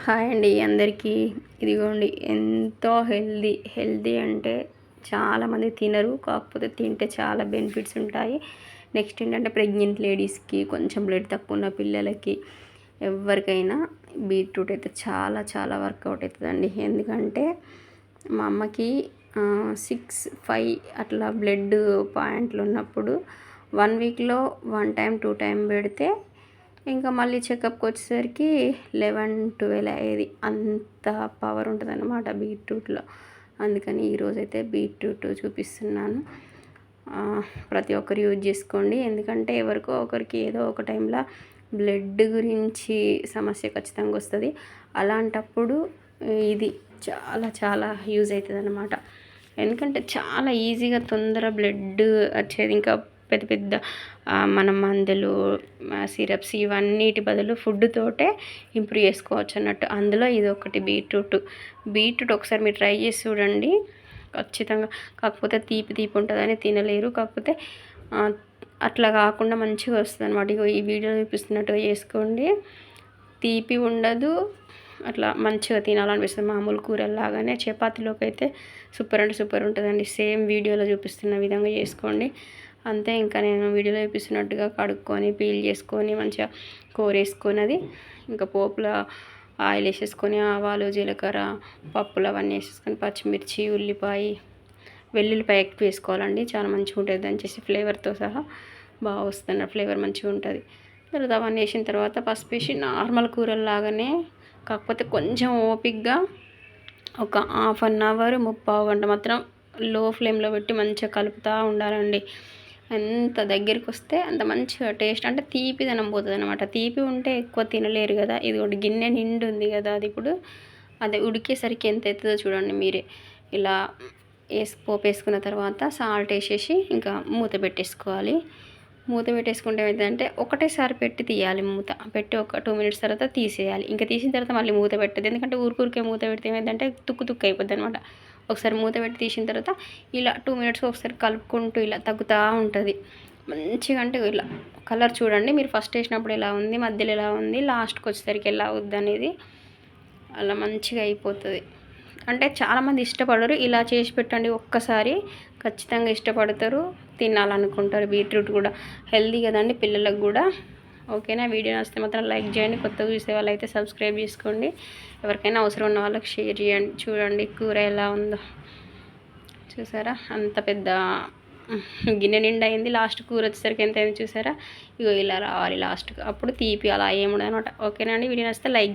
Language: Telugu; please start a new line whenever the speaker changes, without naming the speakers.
హాయ్ అండి అందరికీ. ఇదిగోండి ఎంతో హెల్దీ అంటే చాలామంది తినరు, కాకపోతే తింటే చాలా బెనిఫిట్స్ ఉంటాయి. నెక్స్ట్ ఏంటంటే ప్రెగ్నెంట్ లేడీస్కి, కొంచెం బ్లడ్ తక్కువ ఉన్న పిల్లలకి, ఎవరికైనా బీట్రూట్ అయితే చాలా చాలా వర్కౌట్ అవుతుందండి. ఎందుకంటే మా అమ్మకి 6-5 అట్లా బ్లడ్ పాయింట్లు ఉన్నప్పుడు 1 వీక్లో 1 టైం 2 టైం పెడితే ఇంకా మళ్ళీ చెకప్కి వచ్చేసరికి 11-12 అయ్యేది. అంత పవర్ ఉంటుందన్నమాట బీట్రూట్లో. అందుకని ఈరోజైతే బీట్రూట్ చూపిస్తున్నాను. ప్రతి ఒక్కరు యూజ్ చేసుకోండి. ఎందుకంటే ఎవరికో ఒకరికి ఏదో ఒక టైంలో బ్లడ్ గురించి సమస్య ఖచ్చితంగా వస్తుంది. అలాంటప్పుడు ఇది చాలా చాలా యూజ్ అవుతుంది అన్నమాట. ఎందుకంటే చాలా ఈజీగా తొందర బ్లడ్ వచ్చేది. ఇంకా పెద్ద పెద్ద మనం మందులు, సిరప్స్ ఇవన్నిటి బదులు ఫుడ్ తోటే ఇంప్రూవ్ చేసుకోవచ్చు అన్నట్టు. అందులో ఇది ఒకటి బీట్రూట్ ఒకసారి మీరు ట్రై చేసి చూడండి ఖచ్చితంగా. కాకపోతే తీపి ఉంటుందని తినలేరు. కాకపోతే అట్లా కాకుండా మంచిగా వస్తుంది అనమాట. ఇగో ఈ వీడియో చూపిస్తున్నట్టుగా చేసుకోండి. తీపి ఉండదు, అట్లా మంచిగా తినాలనిపిస్తుంది. మామూలు కూరలాగానే. చపాతీలోకి అయితే సూపర్ అంటే సూపర్ ఉంటుందండి. సేమ్ వీడియోలో చూపిస్తున్న విధంగా చేసుకోండి అంతే. ఇంకా నేను వీడియోలో చూపిస్తున్నట్టుగా కడుక్కొని పీల్ చేసుకొని మంచిగా కూరేసుకొని అది ఇంకా పోపులో ఆయిల్ వేసేసుకొని ఆవాలు, జీలకర్ర, పప్పులు అవన్నీ వేసేసుకొని పచ్చిమిర్చి, ఉల్లిపాయ, వెల్లుల్లిపాయ ఎక్కువ వేసుకోవాలండి. చాలా మంచిగా ఉంటుంది. దాని ఫ్లేవర్తో సహా బాగా వస్తుంది. ఫ్లేవర్ మంచిగా ఉంటుంది. తర్వాత అవన్నీ వేసిన తర్వాత పసుపు వేసి నార్మల్ కూరల్లాగానే, కాకపోతే కొంచెం ఓపిక్గా ఒక 1/2 అవర్ 3/4 గంట మాత్రం లో ఫ్లేమ్లో పెట్టి మంచిగా కలుపుతూ ఉండాలండి. ఎంత దగ్గరికి వస్తే అంత మంచిగా టేస్ట్, అంటే తీపిదనం పోతుంది అనమాట. తీపి ఉంటే ఎక్కువ తినలేరు కదా. ఇది ఒకటి గిన్నె నిండు ఉంది కదా, అది ఇప్పుడు అదే ఉడికేసరికి ఎంత అవుతుందో చూడండి మీరే. ఇలా పోపు వేసుకున్న తర్వాత సాల్ట్ వేసేసి ఇంకా మూత పెట్టేసుకోవాలి. మూత పెట్టేసుకుంటే ఏమైందంటే ఒకటేసారి పెట్టి తీయాలి. మూత పెట్టి ఒక 2 మినిట్స్ తర్వాత తీసేయాలి. ఇంకా తీసిన తర్వాత మళ్ళీ మూత పెట్టదు. ఎందుకంటే ఊరికే మూత పెడితే ఏమైందంటే తుక్కు అయిపోద్ది అనమాట. ఒకసారి మూత పెట్టి తీసిన తర్వాత ఇలా 2 మినిట్స్ ఒకసారి కలుపుకుంటూ ఇలా తగ్గుతూ ఉంటుంది మంచిగా. అంటే ఇలా కలర్ చూడండి మీరు. ఫస్ట్ వేసినప్పుడు ఎలా ఉంది, మధ్యలో ఎలా ఉంది, లాస్ట్కి వచ్చేసరికి ఎలా అవుద్ది అనేది అలా మంచిగా అయిపోతుంది. అంటే చాలామంది ఇష్టపడరు. ఇలా చేసి పెట్టండి ఒక్కసారి, ఖచ్చితంగా ఇష్టపడతారు, తినాలనుకుంటారు. బీట్రూట్ కూడా హెల్దీ కదండి పిల్లలకు కూడా. ఓకేనా? వీడియో నచ్చితే మాత్రం లైక్ చేయండి. కొత్తగా చూసే వాళ్ళు అయితే సబ్స్క్రైబ్ చేసుకోండి. ఎవరికైనా అవసరం ఉన్న వాళ్ళకి షేర్ చేయండి. చూడండి కూర ఎలా ఉందో చూసారా. అంత పెద్ద గిన్నె నిండా అయింది. లాస్ట్ కూర వచ్చేసరికి ఎంత అయింది చూసారా. ఇగో ఇలా రావాలి లాస్ట్కి. అప్పుడు తీపి అలా ఏముండదు అనమాట. ఓకేనా అండి? వీడియో నచ్చితే లైక్ చేయండి.